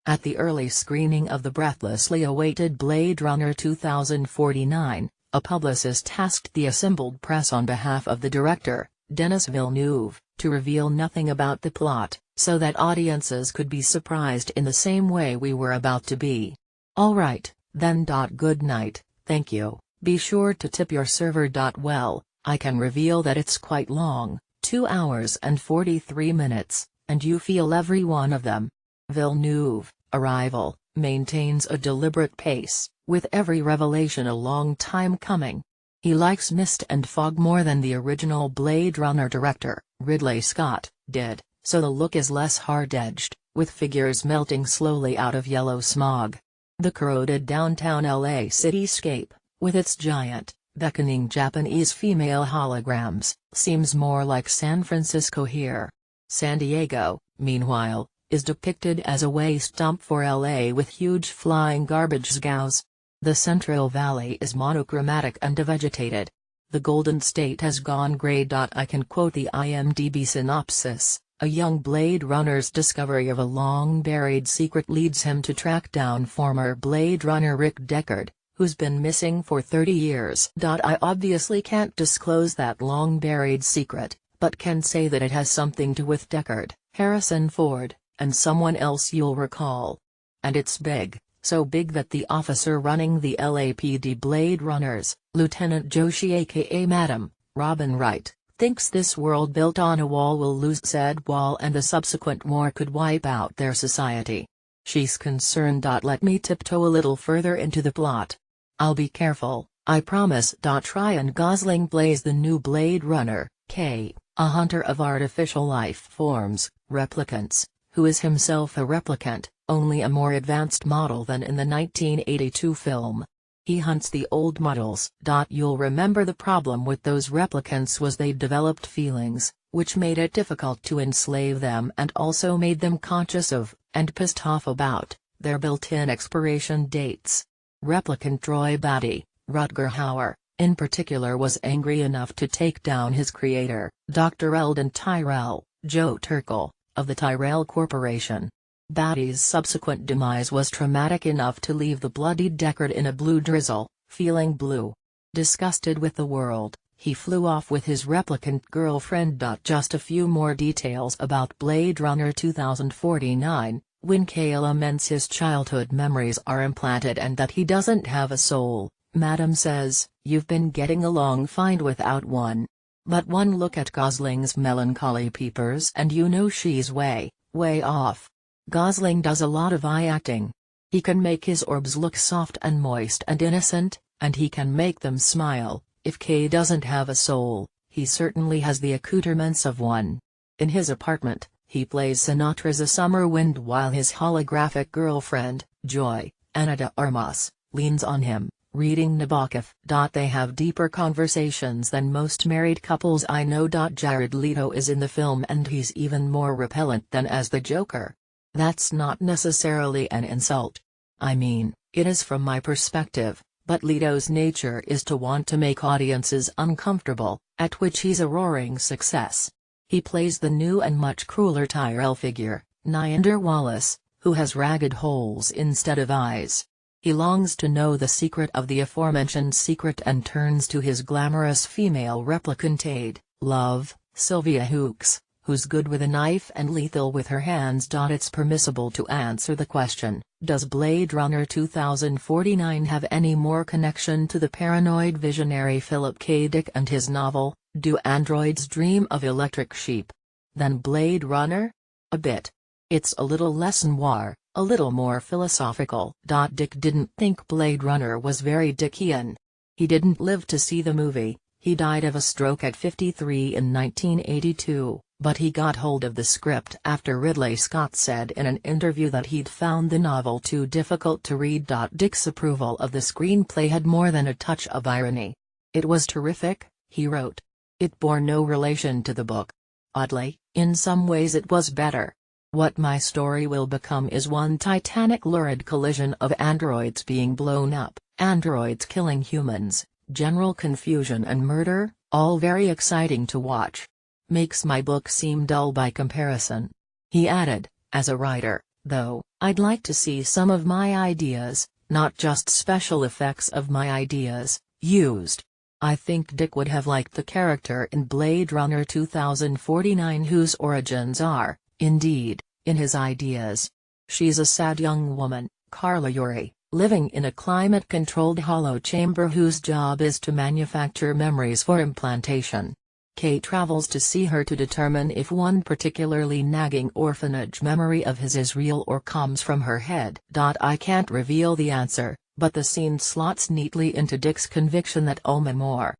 At the early screening of the breathlessly awaited Blade Runner 2049, a publicist tasked the assembled press on behalf of the director, Denis Villeneuve, to reveal nothing about the plot, so that audiences could be surprised in the same way we were about to be. Alright, then. Good night, thank you, be sure to tip your server. Well, I can reveal that it's quite long, 2 hours and 43 minutes, and you feel every one of them. Villeneuve, Arrival, maintains a deliberate pace, with every revelation a long time coming. He likes mist and fog more than the original Blade Runner director, Ridley Scott, did, so the look is less hard-edged, with figures melting slowly out of yellow smog. The corroded downtown LA cityscape, with its giant, beckoning Japanese female holograms, seems more like San Francisco here. San Diego, meanwhile, is depicted as a waste dump for LA with huge flying garbage scows. The Central Valley is monochromatic and devegetated. The Golden State has gone gray. I can quote the IMDb synopsis: a young Blade Runner's discovery of a long-buried secret leads him to track down former Blade Runner Rick Deckard, who's been missing for 30 years. I obviously can't disclose that long-buried secret, but can say that it has something to do with Deckard, Harrison Ford, and someone else you'll recall. And it's big, so big that the officer running the LAPD Blade Runners, Lieutenant Joshi aka Madam Robin Wright, thinks this world built on a wall will lose said wall and the subsequent war could wipe out their society. She's concerned. Let me tiptoe a little further into the plot. I'll be careful, I promise. Ryan Gosling plays the new Blade Runner, K, a hunter of artificial life forms, replicants, who is himself a replicant, only a more advanced model than in the 1982 film. He hunts the old models. You'll remember the problem with those replicants was they developed feelings, which made it difficult to enslave them and also made them conscious of, and pissed off about, their built-in expiration dates. Replicant Troy Batty, Rutger Hauer, in particular was angry enough to take down his creator, Dr. Eldon Tyrell, Joe Turkel, of the Tyrell Corporation. Batty's subsequent demise was traumatic enough to leave the bloodied Deckard in a blue drizzle, feeling blue. Disgusted with the world, he flew off with his replicant girlfriend. Just a few more details about Blade Runner 2049, when K laments his childhood memories are implanted and that he doesn't have a soul, Madam says, "You've been getting along fine without one." But one look at Gosling's melancholy peepers and you know she's way off. Gosling does a lot of eye acting. He can make his orbs look soft and moist and innocent, and he can make them smile. If Kay doesn't have a soul, he certainly has the accoutrements of one. In his apartment, he plays Sinatra's A Summer Wind while his holographic girlfriend, Joy, Ana de Armas, leans on him, reading Nabokov. They have deeper conversations than most married couples I know. Jared Leto is in the film and he's even more repellent than as the Joker. That's not necessarily an insult. I mean, it is from my perspective, but Leto's nature is to want to make audiences uncomfortable, at which he's a roaring success. He plays the new and much crueler Tyrell figure, Niander Wallace, who has ragged holes instead of eyes. He longs to know the secret of the aforementioned secret and turns to his glamorous female replicant aide, Love, Sylvia Hooks, who's good with a knife and lethal with her hands. It's permissible to answer the question, does Blade Runner 2049 have any more connection to the paranoid visionary Philip K. Dick and his novel, Do Androids Dream of Electric Sheep? Than Blade Runner? A bit. It's a little less noir, a little more philosophical. Dick didn't think Blade Runner was very Dickian. He didn't live to see the movie, he died of a stroke at 53 in 1982. But he got hold of the script after Ridley Scott said in an interview that he'd found the novel too difficult to read. Dick's approval of the screenplay had more than a touch of irony. It was terrific, he wrote. It bore no relation to the book. Oddly, in some ways it was better. What my story will become is one titanic lurid collision of androids being blown up, androids killing humans, general confusion and murder, all very exciting to watch. Makes my book seem dull by comparison. He added, as a writer, Though, I'd like to see some of my ideas, not just special effects of my ideas, used. I think Dick would have liked the character in Blade Runner 2049 whose origins are, indeed, in his ideas. She's a sad young woman, Carla Yuri, living in a climate-controlled hollow chamber whose job is to manufacture memories for implantation. Kate travels to see her to determine if one particularly nagging orphanage memory of his is real or comes from her head. I can't reveal the answer, but the scene slots neatly into Dick's conviction that Omar Moore,